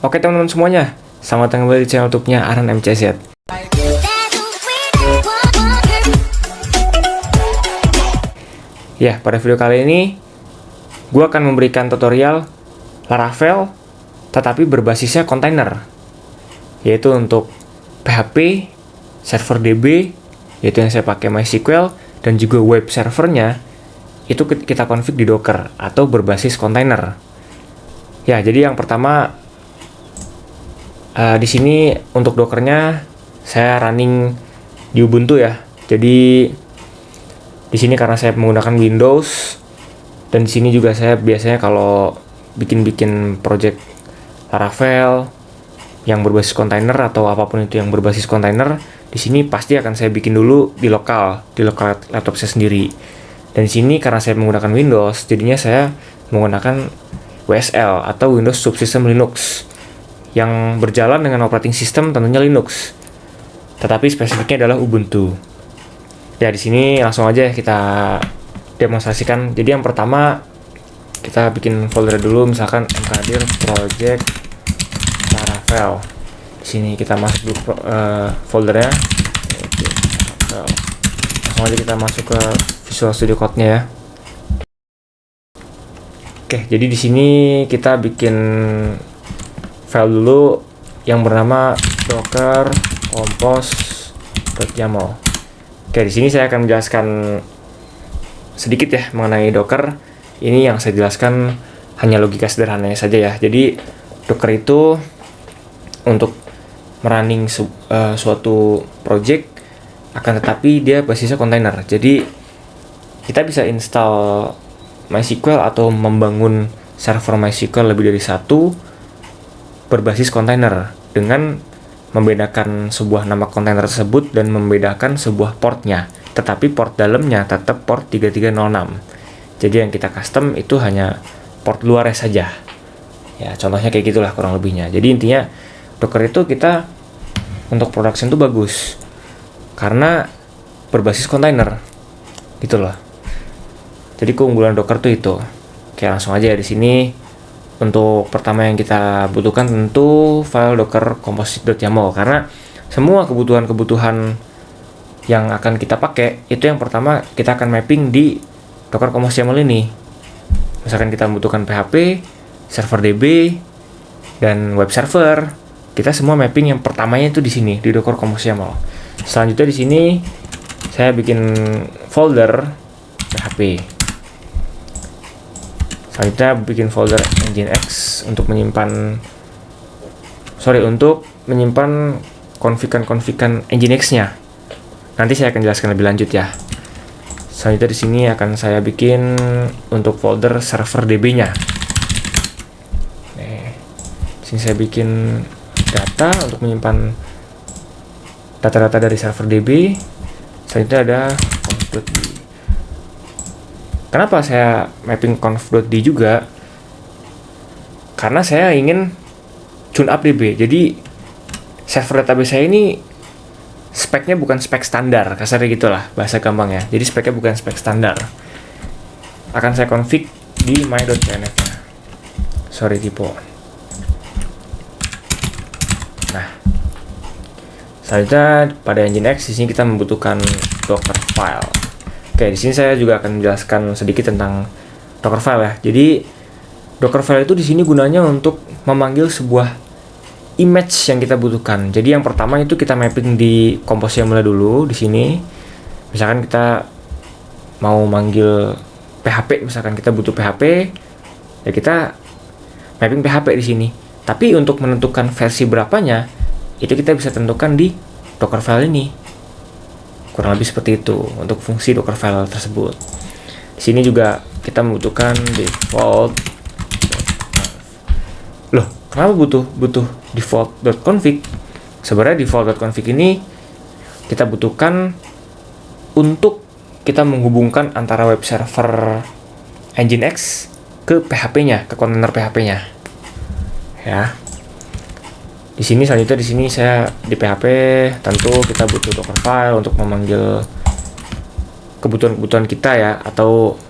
Oke teman-teman semuanya, selamat datang kembali di channel YouTube-nya Arhan MCZ. Ya, pada video kali ini gue akan memberikan tutorial Laravel tetapi berbasisnya kontainer, yaitu untuk PHP, server DB, yaitu yang saya pakai MySQL, dan juga web servernya itu kita config di Docker atau berbasis kontainer. Ya, jadi yang pertama di sini untuk Dockernya saya running di Ubuntu ya. Jadi di sini karena saya menggunakan Windows, dan di sini juga saya biasanya kalau bikin project Laravel yang berbasis kontainer atau apapun itu yang berbasis kontainer, di sini pasti akan saya bikin dulu di lokal laptop saya sendiri. Dan di sini karena saya menggunakan Windows, jadinya saya menggunakan WSL atau Windows Subsystem Linux yang berjalan dengan operating system tentunya Linux, tetapi spesifiknya adalah Ubuntu. Ya, di sini langsung aja kita demonstrasikan. Jadi yang pertama kita bikin folder dulu, misalkan mkdir project Laravel. Di sini kita masuk dulu foldernya. Langsung aja kita masuk ke Visual Studio Code-nya ya. Oke, jadi di sini kita bikin file dulu yang bernama docker compose.yaml. Oke, di sini saya akan menjelaskan sedikit ya mengenai Docker. Ini yang saya jelaskan hanya logika sederhananya saja ya. Jadi Docker itu untuk merunning suatu project, akan tetapi dia basisnya kontainer. Jadi kita bisa install MySQL atau membangun server MySQL lebih dari satu berbasis kontainer dengan membedakan sebuah nama kontainer tersebut dan membedakan sebuah portnya, tetapi port dalamnya tetap port 3306. Jadi yang kita custom itu hanya port luarnya saja ya, contohnya kayak gitulah kurang lebihnya. Jadi intinya Docker itu kita untuk production itu bagus karena berbasis kontainer gitu loh. Jadi keunggulan Docker tuh itu. Oke, langsung aja di sini. Untuk pertama yang kita butuhkan tentu file docker composite.yaml, karena semua kebutuhan-kebutuhan yang akan kita pakai itu yang pertama kita akan mapping di docker compose.yaml ini. Misalkan kita membutuhkan PHP, server DB, dan web server, kita semua mapping yang pertamanya itu di sini di docker compose.yaml. Selanjutnya di sini saya bikin folder PHP. Selanjutnya bikin folder Nginx untuk menyimpan konfigan Nginx-nya. Nanti saya akan jelaskan lebih lanjut ya. Selanjutnya di sini akan saya bikin untuk folder server DB-nya. Di sini saya bikin data untuk menyimpan data-data dari server DB. Selanjutnya ada conf.d. Kenapa saya mapping conf.d juga? Karena saya ingin tune up DB. Jadi server database saya ini speknya bukan spek standar, kasarnya gitulah bahasa gampang ya. Jadi speknya bukan spek standar. Akan saya config di my.cnf-nya. Sorry typo. Nah, selanjutnya pada Nginx di sini kita membutuhkan docker file. Oke, di sini saya juga akan menjelaskan sedikit tentang Dockerfile ya. Jadi Dockerfile itu di sini gunanya untuk memanggil sebuah image yang kita butuhkan. Jadi yang pertama itu kita mapping di compose.yaml dulu di sini. Misalkan kita mau manggil PHP, misalkan kita butuh PHP, ya kita mapping PHP di sini. Tapi untuk menentukan versi berapanya, itu kita bisa tentukan di Dockerfile ini. Kurang lebih seperti itu untuk fungsi Dockerfile tersebut. Di sini juga kita membutuhkan default. Loh, kenapa butuh default.config? Sebenarnya default.config ini kita butuhkan untuk kita menghubungkan antara web server Nginx ke PHP-nya, ke kontainer PHP-nya. Ya. Di sini selanjutnya di sini saya di PHP tentu kita butuh Dockerfile untuk memanggil kebutuhan-kebutuhan kita ya, atau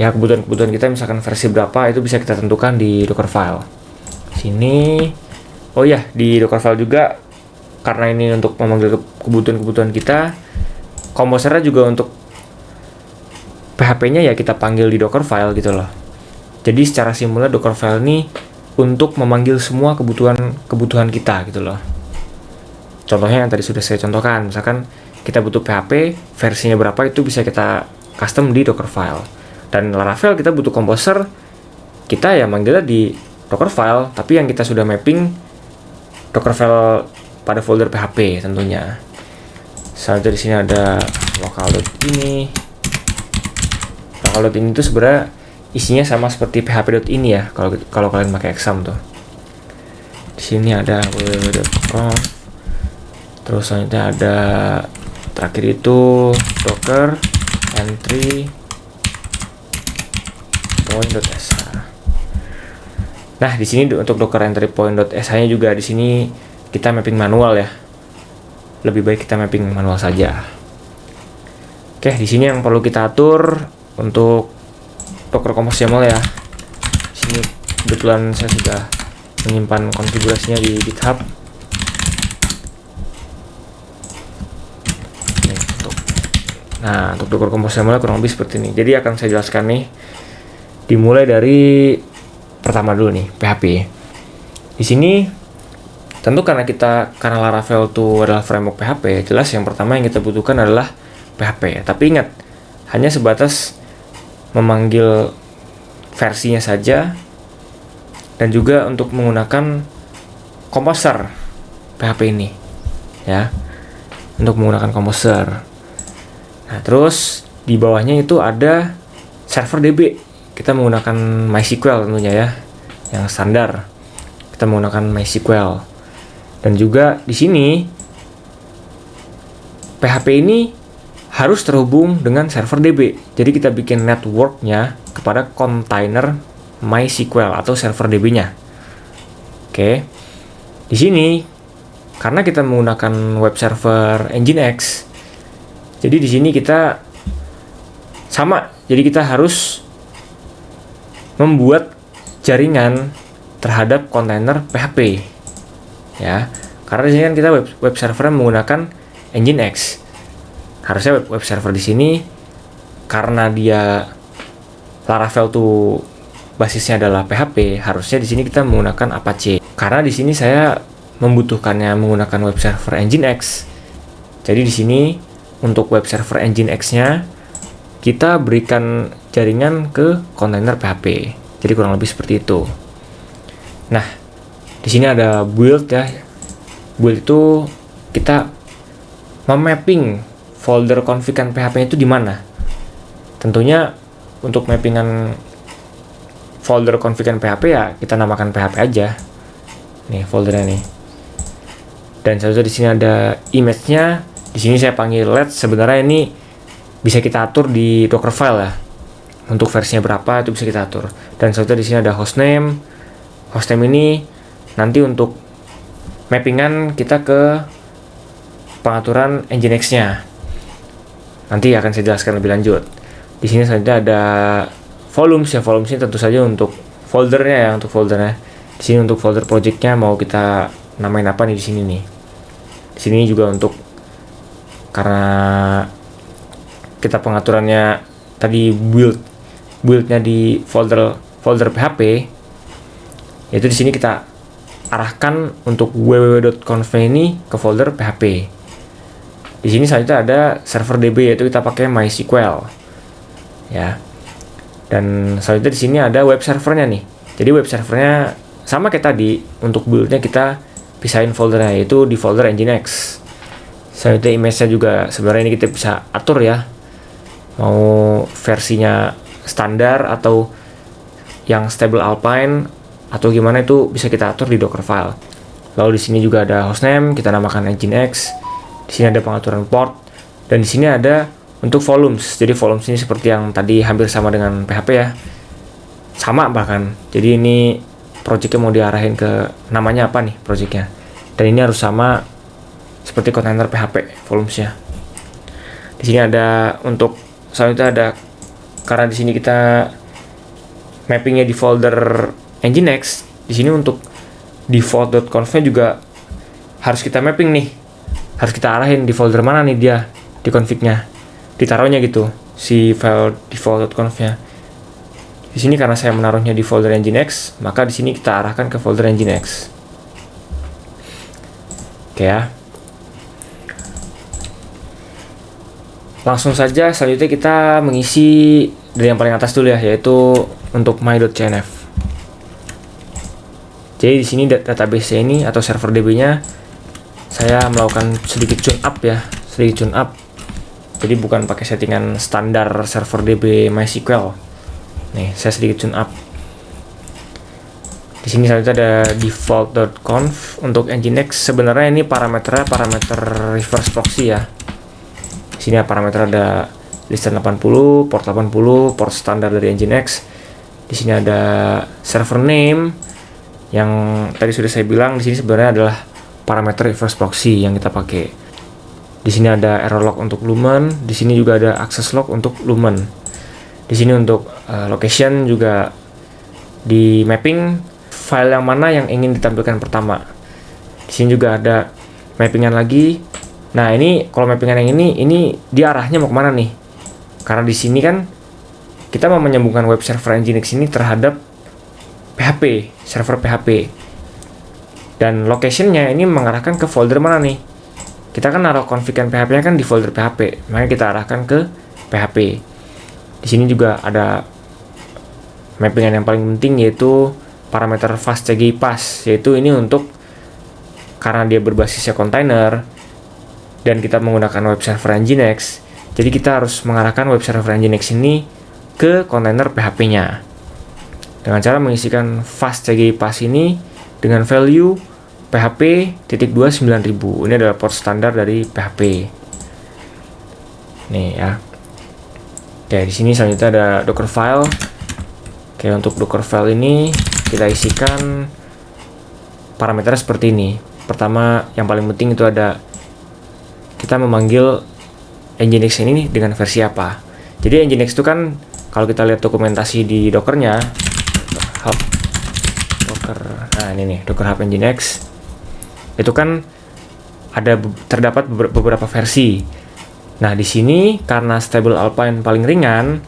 ya kebutuhan-kebutuhan kita misalkan versi berapa itu bisa kita tentukan di Dockerfile. Sini. Oh ya, di Dockerfile juga karena ini untuk memanggil kebutuhan-kebutuhan kita, komposernya juga untuk PHP-nya ya kita panggil di Dockerfile gitu loh. Jadi secara simulnya Dockerfile ini untuk memanggil semua kebutuhan kita gitu loh. Contohnya yang tadi sudah saya contohkan, misalkan kita butuh PHP versinya berapa itu bisa kita custom di Dockerfile. Dan Laravel kita butuh Composer, kita ya manggilnya di Dockerfile, tapi yang kita sudah mapping Dockerfile pada folder PHP tentunya. Selanjutnya di sini ada local.ini. Local.ini itu sebenarnya isinya sama seperti php.ini ya, kalau kalian pakai exam tuh. Di sini ada www.conf. Terus selanjutnya ada terakhir itu docker entry point.sh. Nah, di sini untuk docker entry point.sh-nya juga di sini kita mapping manual ya. Lebih baik kita mapping manual saja. Oke, di sini yang perlu kita atur untuk Docker Compose YAML ya. Di sini kebetulan saya sudah menyimpan konfigurasinya di GitHub. Nah, untuk Docker Compose YAML kurang lebih seperti ini. Jadi akan saya jelaskan nih. Dimulai dari pertama dulu nih, PHP. Di sini tentu karena Laravel itu adalah framework PHP, jelas yang pertama yang kita butuhkan adalah PHP. Tapi ingat, hanya sebatas memanggil versinya saja dan juga untuk menggunakan Composer PHP ini ya. Untuk menggunakan Composer. Nah, terus di bawahnya itu ada server DB. Kita menggunakan MySQL tentunya ya, yang standar. Kita menggunakan MySQL. Dan juga di sini PHP ini harus terhubung dengan server DB. Jadi kita bikin networknya kepada kontainer MySQL atau server DB-nya. Oke. Di sini karena kita menggunakan web server Nginx, jadi di sini kita sama. Jadi kita harus membuat jaringan terhadap kontainer PHP. Ya, karena di sini kan kita web server menggunakan Nginx. Harusnya web server di sini karena dia Laravel tuh basisnya adalah PHP, harusnya di sini kita menggunakan Apache. Karena di sini saya membutuhkannya menggunakan web server Nginx. Jadi di sini untuk web server Nginx-nya kita berikan jaringan ke kontainer PHP. Jadi kurang lebih seperti itu. Nah, di sini ada build ya. Build itu kita memapping folder config-an PHP itu di mana. Tentunya untuk mappingan folder config-an PHP ya kita namakan PHP aja. Nih foldernya nih. Dan selanjutnya di sini ada image-nya. Di sini saya panggil let. Sebenarnya ini bisa kita atur di Dockerfile ya. Untuk versinya berapa itu bisa kita atur. Dan selanjutnya di sini ada hostname. Hostname ini nanti untuk mappingan kita ke pengaturan Nginx-nya. Nanti akan saya jelaskan lebih lanjut. Di sini selanjutnya ada volumes ya. Volumes ini tentu saja untuk foldernya ya, untuk foldernya. Di sini untuk folder project-nya mau kita namain apa nih di sini nih. Di sini juga untuk karena kita pengaturannya tadi build-nya di folder PHP, yaitu di sini kita arahkan untuk www.conf ini ke folder PHP. Di sini selanjutnya ada server DB, yaitu kita pakai MySQL ya. Dan selanjutnya di sini ada web servernya nih. Jadi web servernya sama kayak tadi, untuk build-nya kita pisahin foldernya, yaitu di folder Nginx. Selanjutnya image-nya juga sebenarnya ini kita bisa atur ya, mau versinya standar atau yang stable Alpine atau gimana itu bisa kita atur di Dockerfile. Lalu di sini juga ada hostname, kita namakan Nginx. Di sini ada pengaturan port dan di sini ada untuk volumes. Jadi volumes ini seperti yang tadi hampir sama dengan PHP ya. Sama bahkan. Jadi ini projectnya mau diarahin ke namanya apa nih projectnya. Dan ini harus sama seperti kontainer PHP volumesnya. Di sini ada untuk selanjutnya ada karena di sini kita mappingnya di folder Nginx. Di sini untuk default.conf-nya juga harus kita mapping nih. Harus kita arahin di folder mana nih dia di config-nya. Ditaruhnya gitu si file default.conf-nya. Di sini karena saya menaruhnya di folder Nginx, maka di sini kita arahkan ke folder Nginx. Oke ya. Langsung saja selanjutnya kita mengisi dari yang paling atas dulu ya, yaitu untuk my.cnf. Jadi di sini database ini atau server DB-nya saya melakukan sedikit tune up ya, sedikit tune up. Jadi bukan pakai settingan standar server DB MySQL. Nih, saya sedikit tune up. Di sini selanjutnya ada default.conf untuk Nginx. Sebenarnya ini parameter reverse proxy ya. Di sini parameter ada listen 80, port 80, port standar dari Nginx. Di sini ada server name yang tadi sudah saya bilang, di sini sebenarnya adalah parameter reverse proxy yang kita pakai. Di sini ada error log untuk Lumen, di sini juga ada access log untuk Lumen. Di sini untuk location juga di mapping file yang mana yang ingin ditampilkan pertama. Di sini juga ada mappingan lagi. Nah, ini kalau mappingan yang ini dia arahnya mau kemana nih? Karena di sini kan kita mau menyambungkan web server Nginx ini terhadap PHP, server PHP. Dan locationnya ini mengarahkan ke folder mana nih? Kita kan naruh config PHP-nya kan di folder PHP, makanya kita arahkan ke PHP. Di sini juga ada mappingan yang paling penting, yaitu parameter fastcgi pass, yaitu ini untuk karena dia berbasisnya container dan kita menggunakan web server Nginx, jadi kita harus mengarahkan web server Nginx ini ke kontainer PHP-nya dengan cara mengisikan fastcgi pass ini dengan value PHP .29000. Ini adalah port standar dari PHP. Nih ya. Oke, di sini selanjutnya ada docker file. Oke, untuk docker file ini kita isikan parameter seperti ini. Pertama, yang paling penting itu ada kita memanggil Nginx ini dengan versi apa. Jadi Nginx itu kan kalau kita lihat dokumentasi di dockernya, nah ini nih docker hub Nginx. Itu kan terdapat beberapa versi. Nah, di sini karena stable Alpine paling ringan,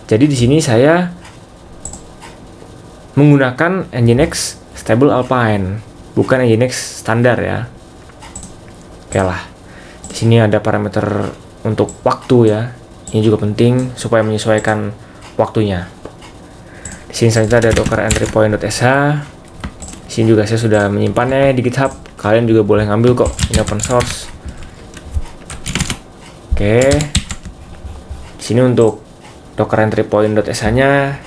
jadi di sini saya menggunakan Nginx stable Alpine, bukan Nginx standar ya. Oke lah. Di sini ada parameter untuk waktu ya. Ini juga penting supaya menyesuaikan waktunya. Di sini selanjutnya ada docker entry point.sh. Di sini juga saya sudah menyimpannya di GitHub. Kalian juga boleh ngambil kok, ini open source. Oke. Di sini untuk docker entry point.sh-nya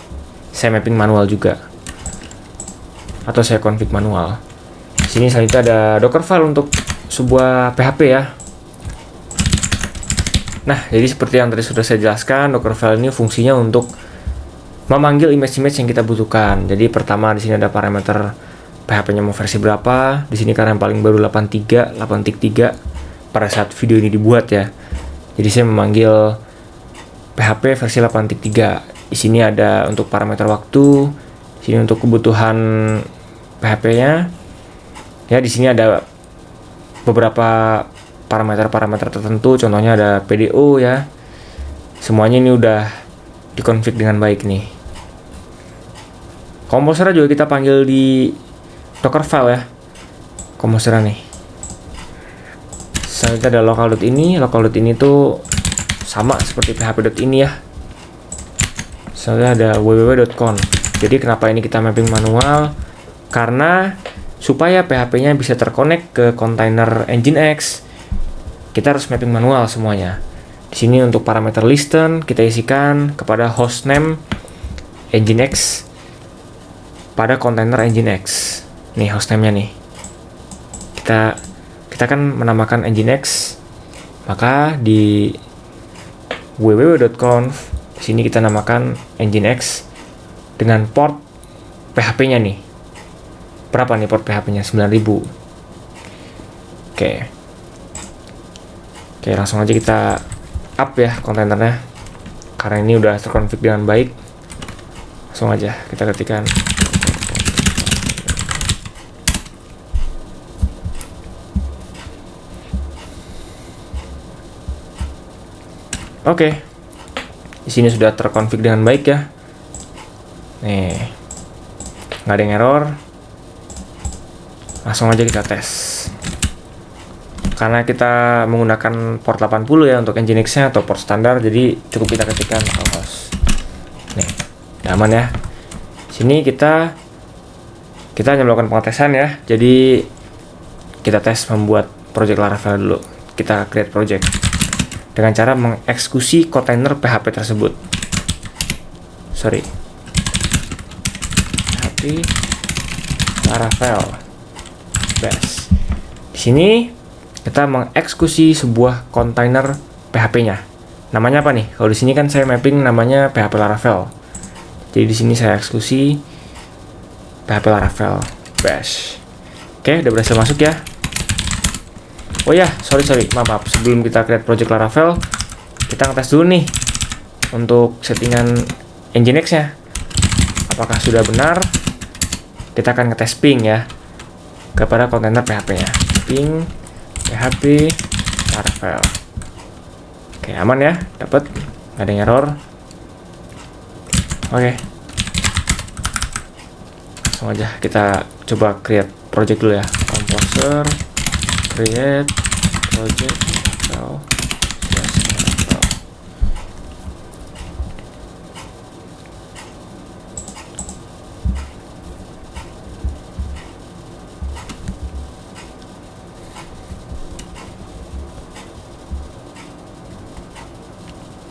saya mapping manual juga. Atau saya config manual. Di sini selanjutnya ada docker file untuk sebuah PHP ya. Nah, jadi seperti yang tadi sudah saya jelaskan, docker file ini fungsinya untuk memanggil image-image yang kita butuhkan. Jadi pertama di sini ada parameter PHP-nya mau versi berapa. Di sini karena yang paling baru 8.3 pada saat video ini dibuat ya. Jadi saya memanggil PHP versi 8.3. Di sini ada untuk parameter waktu. Di sini untuk kebutuhan PHP-nya. Ya, di sini ada beberapa parameter-parameter tertentu. Contohnya ada PDO ya. Semuanya ini udah dikonfig dengan baik nih. Komposernya juga kita panggil di docker file ya, komposernya nih. Selanjutnya ada local.ini. Local.ini tuh sama seperti php.ini ya. Selanjutnya ada www.conf. Jadi kenapa ini kita mapping manual? Karena supaya PHP-nya bisa terkonek ke kontainer Nginx, kita harus mapping manual semuanya. Di sini untuk parameter listen kita isikan kepada hostname Nginx pada kontainer Nginx. Nih hostname-nya nih. Kita kan menamakan Nginx, maka di www.conf di sini kita namakan Nginx dengan port PHP-nya nih. Berapa nih port PHP-nya? 9000. Oke, langsung aja kita up ya kontainernya. Karena ini udah terkonfig dengan baik. Langsung aja kita ketikkan Oke. Di sini sudah terkonfig dengan baik ya. Nih. Nggak ada yang error. Langsung aja kita tes. Karena kita menggunakan port 80 ya untuk Nginx-nya atau port standar, jadi cukup kita ketikkan localhost. Nih, udah aman ya. Sini kita hanya melakukan pengetesan ya. Jadi kita tes membuat project Laravel dulu. Kita create project dengan cara mengeksekusi kontainer PHP tersebut. PHP Laravel bash. Di sini kita mengeksekusi sebuah kontainer PHP-nya. Namanya apa nih? Kalau di sini kan saya mapping namanya PHP Laravel. Jadi di sini saya eksekusi PHP Laravel bash. Oke, udah berhasil masuk ya. Oh ya, sorry, maaf. Sebelum kita create project Laravel, kita ngetes dulu nih untuk settingan Nginx-nya. Apakah sudah benar? Kita akan ngetes ping ya kepada kontainer PHP-nya. Ping PHP Laravel. Oke, aman ya, dapat, nggak ada yang error. Oke, langsung aja kita coba create project dulu ya. Composer create project Laravel.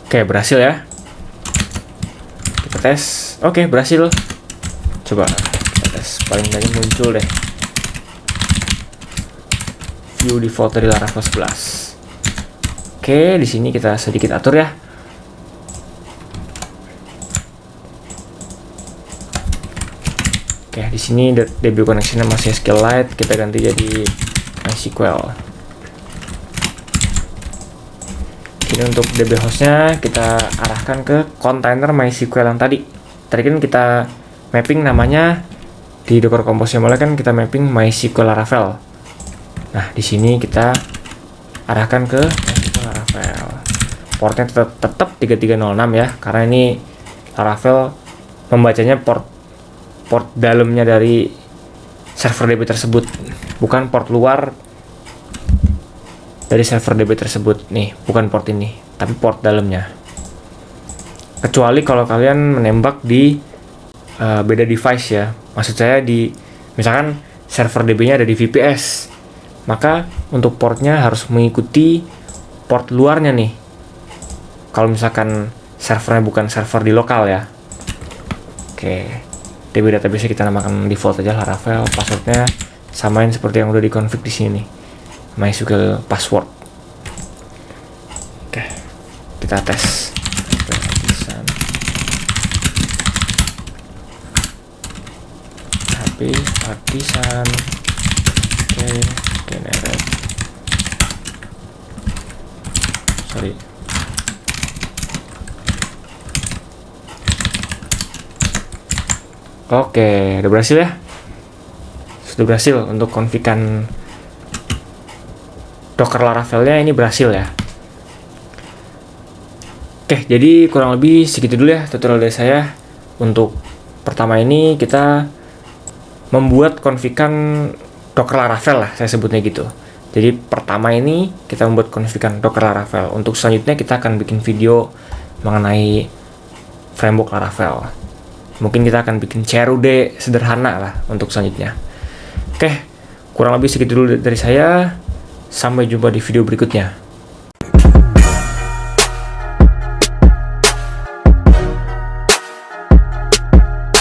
Oke, berhasil ya. Kita tes. Oke, berhasil. Coba kita tes. Paling banyak muncul deh view default dari Laravel 11. Oke, di sini kita sedikit atur ya. Oke, di sini DB connection-nya masih SQLite, kita ganti jadi MySQL. Ini untuk DB hostnya kita arahkan ke kontainer MySQL yang tadi. Tadi kan kita mapping namanya di Docker Compose mulai kan kita mapping MySQL Laravel. Nah, di sini kita arahkan ke MySQL Laravel. Portnya tetap 3306 ya, karena ini Laravel membacanya port dalamnya dari server DB tersebut, bukan port luar dari server DB tersebut. Nih, bukan port ini, tapi port dalamnya. Kecuali kalau kalian menembak di beda device ya. Maksud saya misalkan server DB-nya ada di VPS, maka untuk portnya harus mengikuti port luarnya nih. Kalau misalkan servernya bukan server di lokal ya. Oke, DB database kita namakan default aja Laravel. Passwordnya samain seperti yang udah dikonfig di sini. MySQL password. Oke, kita tes. PHP Artisan. Oke, generate. Sorry. Oke, udah berhasil ya. Sudah berhasil untuk konfigan Docker Laravelnya, ini berhasil ya. Oke, jadi kurang lebih segitu dulu ya tutorial dari saya. Untuk pertama ini kita membuat konfigan Docker Laravel lah, saya sebutnya gitu. Jadi pertama ini kita membuat konfigan Docker Laravel. Untuk selanjutnya kita akan bikin video mengenai framework Laravel. Mungkin kita akan bikin CRUD sederhana lah untuk selanjutnya. Oke, kurang lebih segitu dulu dari saya. Sampai jumpa di video berikutnya.